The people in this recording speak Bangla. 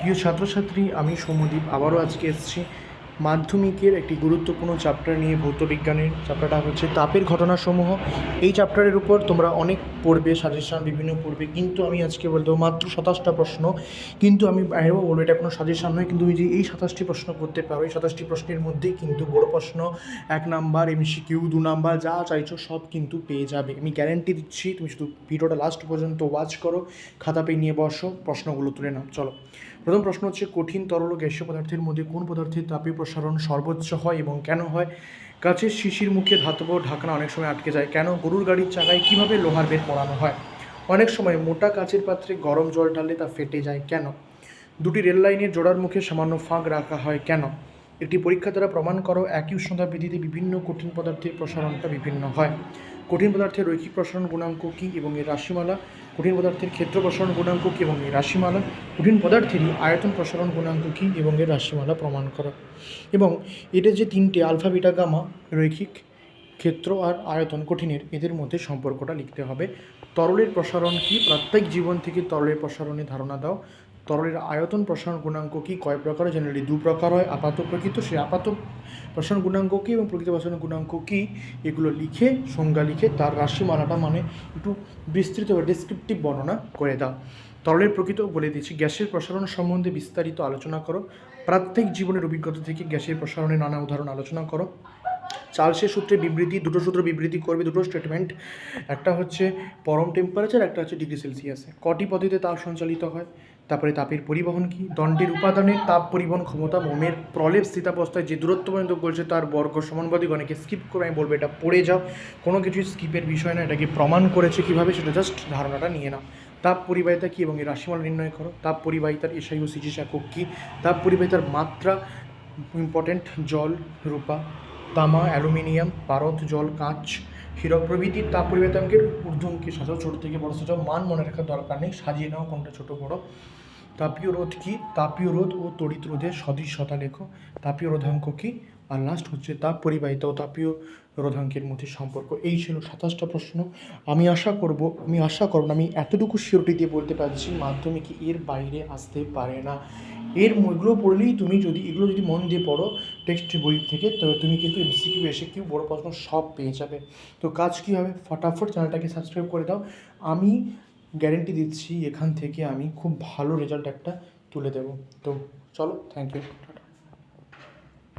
প্রিয় ছাত্রছাত্রী, আমি সৌম্যদীপ আবারও আজকে এসেছি মাধ্যমিকের একটি গুরুত্বপূর্ণ চ্যাপ্টার নিয়ে। ভৌতবিজ্ঞানের চ্যাপ্টারটা হচ্ছে তাপের ঘটনাসমূহ। এই চ্যাপ্টারের উপর তোমরা অনেক পড়বে, সাজেশন বিভিন্ন পড়বে, কিন্তু আমি আজকে বলতে মাত্র 27টা প্রশ্ন। কিন্তু আমি বাইরেও বলবো এটা কোনো সাজেশন নয়, কিন্তু তুমি যে এই 27টি প্রশ্ন করতে পারো, এই 27টি প্রশ্নের মধ্যেই কিন্তু বড় প্রশ্ন 1 নাম্বার, MCQ 2 নাম্বার, যা চাইছো সব কিন্তু পেয়ে যাবে। আমি গ্যারেন্টি দিচ্ছি। তুমি শুধু ভিডিওটা লাস্ট পর্যন্ত ওয়াচ করো, খাতা পেয়ে নিয়ে বসো, প্রশ্নগুলো তুলে নাও। চলো, প্রথম প্রশ্ন হচ্ছে, কঠিন তরল ও গ্যাসীয় পদার্থের মধ্যে কোন পদার্থের তাপীয় প্রসারণ সর্বোচ্চ হয় এবং কেন হয়? কাচের শিশির মুখে ধাতব ঢাকনা অনেক সময় আটকে যায় কেন? গরুর গাড়ির চাকায় কীভাবে লোহার বেল পড়ানো হয়? অনেক সময় মোটা কাচের পাত্রে গরম জল ঢাললে তা ফেটে যায় কেন? দুটি রেল লাইনের জোড়ার মুখে সামান্য ফাঁক রাখা হয় কেন? একটি পরীক্ষা দ্বারা প্রমাণ করো একই উষ্ণতা বৃদ্ধিতে বিভিন্ন কঠিন পদার্থের প্রসারণটা বিভিন্ন হয়। কঠিন পদার্থের রৈখিক প্রসারণ গুণাঙ্ক কী এবং এর রাশিমালা? কঠিন পদার্থের ক্ষেত্র প্রসারণ গুণাঙ্ক কী এবং এর রাশিমালা? কঠিন পদার্থেরই আয়তন প্রসারণ গুণাঙ্ক কী এবং এর রাশিমালা প্রমাণ করো। এবং এটা যে তিনটে আলফা বিটা গামা, রৈখিক, ক্ষেত্র আর আয়তন কঠিনের, এদের মধ্যে সম্পর্কটা লিখতে হবে। তরলের প্রসারণ কী? প্রাত্যহিক জীবন থেকে তরলের প্রসারণে ধারণা দাও। তরলের আয়তন প্রসারণ গুণাঙ্ক কী? কয় প্রকার? জেনারেলি 2 প্রকার হয়, আপাত প্রকৃত। সেই আপাত প্রসারণ গুণাঙ্ক কী এবং প্রকৃত প্রসারণ গুণাঙ্ক কী, এগুলো লিখে সংজ্ঞা লিখে তার রাশিমালাটা মানে একটু বিস্তৃত বা ডেসক্রিপটিভ বর্ণনা করে দাও। তরলের প্রকৃত বলে দিচ্ছি, গ্যাসের প্রসারণ সম্বন্ধে বিস্তারিত আলোচনা করো। প্রাত্যহিক জীবনের অভিজ্ঞতা থেকে গ্যাসের প্রসারণের নানা উদাহরণ আলোচনা করো। চার্লসের সূত্রে বিবৃতি, দুটো সূত্র বিবৃতি করবে, দুটো স্টেটমেন্ট। একটা হচ্ছে পরম টেম্পারেচার, একটা হচ্ছে ডিগ্রি সেলসিয়াসে। কটি পদ্ধতিতে তাপ সঞ্চালিত হয়? তারপরে তাপের পরিবহন কী? দণ্ডের উপাদানের তাপ পরিবহন ক্ষমতা। মোমের প্রলেপ স্থিতাবস্থায় যে দূরত্ব পর্যন্ত বলছে তার বর্গ সমানুপাতিক। অনেকে স্কিপ করে, আমি বলবো এটা পড়ে যাও, কোনো কিছুই স্কিপের বিষয় না। এটাকে প্রমাণ করেছে কীভাবে সেটা জাস্ট ধারণাটা নিয়ে নাও। তাপ পরিবাহিতা কী এবং এর রাশিমালা নির্ণয় করো। তাপ পরিবাহিতার এসআই ও সিজি একক কী? তাপ পরিবাহিতার মাত্রা ইম্পর্টেন্ট, জল, রূপা, তামা, অ্যালুমিনিয়াম, পারদ, জল, কাঁচ, হীরক প্রভৃতির তাপ পরিবাহিতাঙ্কের ঊর্ধ্বমুখী সাজাও, ছোটো থেকে বড় সাজাও। মান মনে রাখার দরকার নেই, সাজিয়ে নাও কোনটা ছোটো বড়। তাপীয় রোধ কী? তাপীয় রোধ ও তড়িৎ রোধের সদৃশ্যতা লেখো। তাপীয় রোধাঙ্ক কী? আর লাস্ট হচ্ছে তাপ পরিবাহিতা ও তাপীয় রোধাঙ্কের মধ্যে সম্পর্ক। এই ছিল 27টা প্রশ্ন। আমি আশা করব না, আমি এতটুকু সিওরিটি দিয়ে বলতে পারছি মাধ্যমিকে এর বাইরে আসতে পারে না। এগুলো পড়লেই তুমি যদি এগুলো যদি মন দিয়ে পড়ো টেক্সট বই থেকে, তবে তুমি কিন্তু MCQ SQ বড় প্রশ্ন সব পেয়ে যাবে। তো কাজ কী হবে? ফটাফট চ্যানেলটাকে সাবস্ক্রাইব করে দাও। আমি গ্যারেন্টি দিচ্ছি এখান থেকে আমি খুব ভালো রেজাল্ট একটা তুলে দেবো। তো চলো, থ্যাংক ইউ।